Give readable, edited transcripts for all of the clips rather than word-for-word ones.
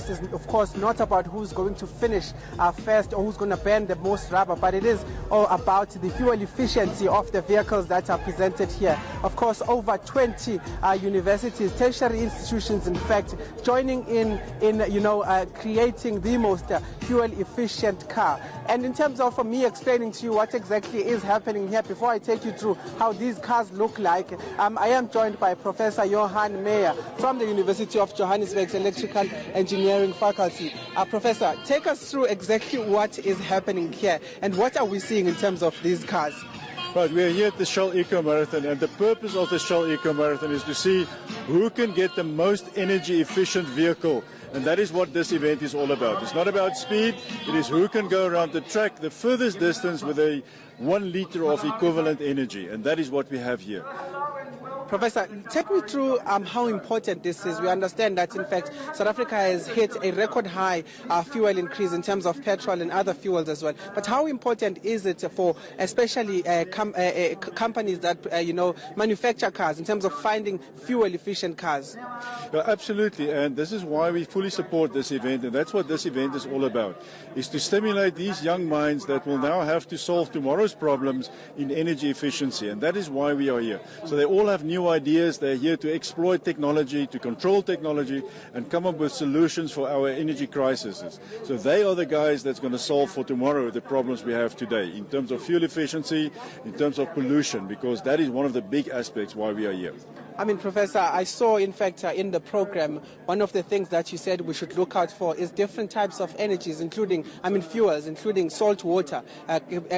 This is, of course, not about who's going to finish first or who's going to burn the most rubber, but it is all about the fuel efficiency of the vehicles that are presented here. Of course, over 20 universities, tertiary institutions, in fact, joining in creating the most fuel-efficient car. And in terms of me explaining to you what exactly is happening here, before I take you through how these cars look like, I am joined by Professor Johan Meyer from the University of Johannesburg's Electrical Engineering Faculty. Professor, take us through exactly what is happening here and what are we seeing in terms of these cars? Right, we are here at the Shell Eco Marathon, and the purpose of the Shell Eco Marathon is to see who can get the most energy efficient vehicle. And that is what this event is all about. It's not about speed, it is who can go around the track the furthest distance with a 1 liter of equivalent energy. And that is what we have here. Professor, take me through how important this is. We understand that, in fact, South Africa has hit a record high fuel increase in terms of petrol and other fuels as well. But how important is it for especially companies that, manufacture cars in terms of finding fuel-efficient cars? Yeah, absolutely, and this is why we fully support this event, and that's what this event is all about, is to stimulate these young minds that will now have to solve tomorrow's problems in energy efficiency, and that is why we are here. So they all have new ideas. They're here to exploit technology, to control technology, and come up with solutions for our energy crises. So they are the guys that's going to solve for tomorrow the problems we have today in terms of fuel efficiency, in terms of pollution, because that is one of the big aspects why we are here. I mean, Professor, I saw, in fact, in the program, one of the things that you said we should look out for is different types of energies, including, fuels, including salt water,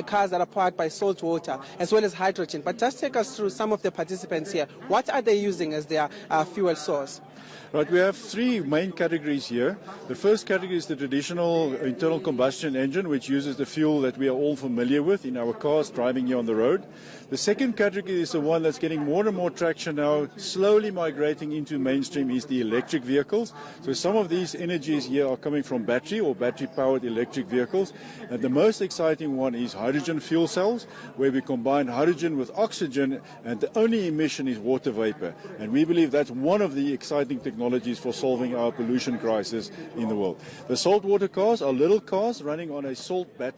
cars that are powered by salt water, as well as hydrogen. But just take us through some of the participants here. What are they using as their fuel source? Right, we have three main categories here. The first category is the traditional internal combustion engine, which uses the fuel that we are all familiar with in our cars driving here on the road. The second category is the one that's getting more and more traction now, slowly migrating into mainstream, is the electric vehicles. So some of these energies here are coming from battery or battery-powered electric vehicles. And the most exciting one is hydrogen fuel cells, where we combine hydrogen with oxygen, and the only emission is water vapor. And we believe that's one of the exciting technologies for solving our pollution crisis in the world. The saltwater cars are little cars running on a salt battery.